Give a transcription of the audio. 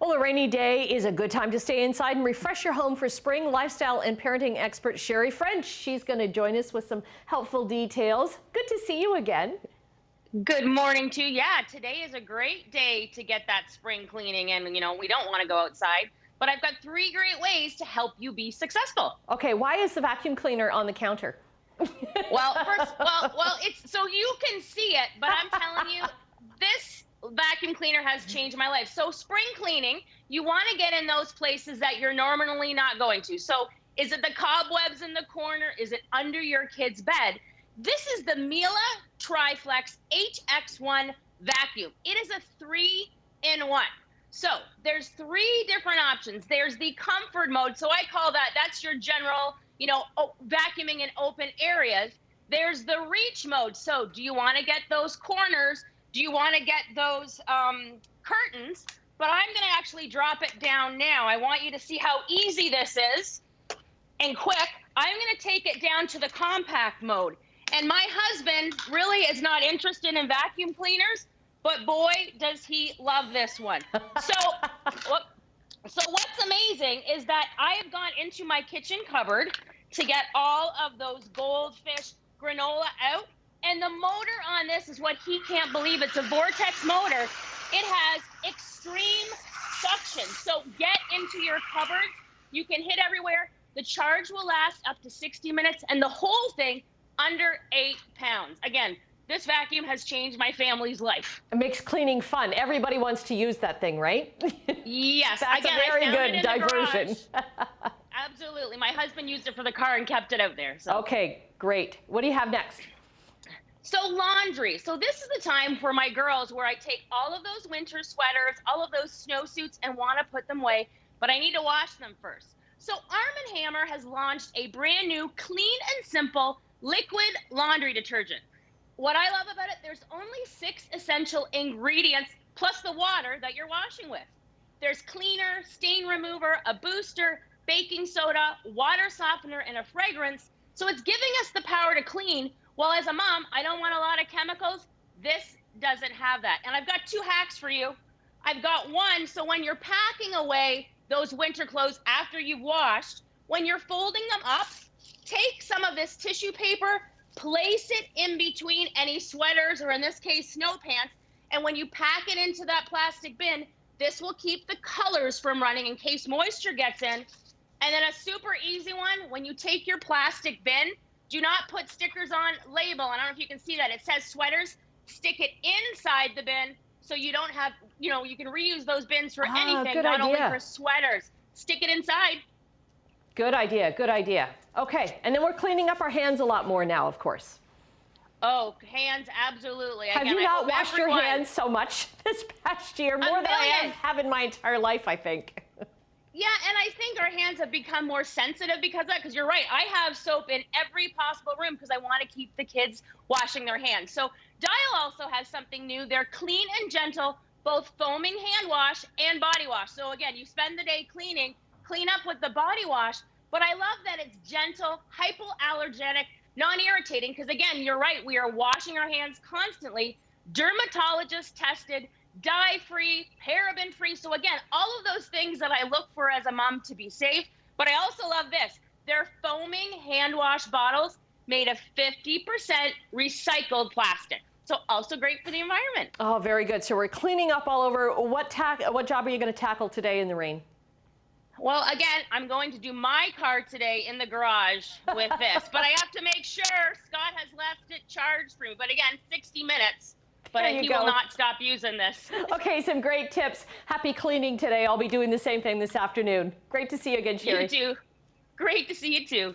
Well, a rainy day is a good time to stay inside and refresh your home for spring. Lifestyle and parenting expert Sherri French. She's going to join us with some helpful details. Good to see you again. Good morning to you. Yeah, today is a great day to get that spring cleaning and we don't want to go outside, but I've got 3 great ways to help you be successful. Okay, why is the vacuum cleaner on the counter? Well, first, it's so you can see it, but I'm telling you, this vacuum cleaner has changed my life. So spring cleaning, you want to get in those places that you're normally not going to. So is it the cobwebs in the corner? Is it under your kid's bed? This is the Miele Triflex HX1 vacuum. It is a 3-in-1. So there's 3 different options. There's the comfort mode. So I call that's your general, vacuuming in open areas. There's the reach mode. So do you want to get those corners? Do you want to get those curtains? But I'm going to actually drop it down now. I want you to see how easy this is and quick. I'm going to take it down to the compact mode. And my husband really is not interested in vacuum cleaners, but boy, does he love this one. So what's amazing is that I have gone into my kitchen cupboard to get all of those goldfish granola out. And the motor on this is what he can't believe. It's a vortex motor. It has extreme suction. So get into your cupboards. You can hit everywhere. The charge will last up to 60 minutes and the whole thing under 8 pounds. Again, this vacuum has changed my family's life. It makes cleaning fun. Everybody wants to use that thing, right? Yes. That's again, a very good diversion. Absolutely. My husband used it for the car and kept it out there. So. Okay, great. What do you have next? So laundry. So this is the time for my girls where I take all of those winter sweaters, all of those snowsuits and want to put them away, but I need to wash them first. So Arm & Hammer has launched a brand new clean and simple liquid laundry detergent. What I love about it, there's only 6 essential ingredients plus the water that you're washing with. There's cleaner, stain remover, a booster, baking soda, water softener, and a fragrance. So it's giving us the power to clean. Well, as a mom, I don't want a lot of chemicals. This doesn't have that. And I've got 2 hacks for you. I've got one, so when you're packing away those winter clothes after you've washed, when you're folding them up, take some of this tissue paper, place it in between any sweaters, or in this case, snow pants, and when you pack it into that plastic bin, this will keep the colors from running in case moisture gets in. And then a super easy one, when you take your plastic bin, do not put stickers on label. I don't know if you can see that. It says sweaters. Stick it inside the bin so you don't have, you can reuse those bins for anything, not only for sweaters. Stick it inside. Good idea, good idea. Okay, and then we're cleaning up our hands a lot more now, of course. Oh, hands, absolutely. Have you not washed your hands so much this past year? More than I have in my entire life, I think. Yeah, and I think our hands have become more sensitive because of that, because you're right. I have soap in every possible room because I want to keep the kids washing their hands. So Dial also has something new. They're clean and gentle, both foaming hand wash and body wash. So again, you spend the day cleaning, clean up with the body wash, but I love that it's gentle, hypoallergenic, non-irritating, because again, you're right, we are washing our hands constantly, dermatologist tested, dye-free, paraben-free. So again, all of those things that I look for as a mom to be safe, but I also love this. They're foaming hand wash bottles made of 50% recycled plastic. So also great for the environment. Oh, very good. So we're cleaning up all over. What job are you going to tackle today in the rain? Well, again, I'm going to do my car today in the garage with this, but I have to make sure Scott has left it charged for me. But again, 60 minutes, but he will not stop using this. Okay, some great tips. Happy cleaning today. I'll be doing the same thing this afternoon. Great to see you again, Sherri. You too. Great to see you too.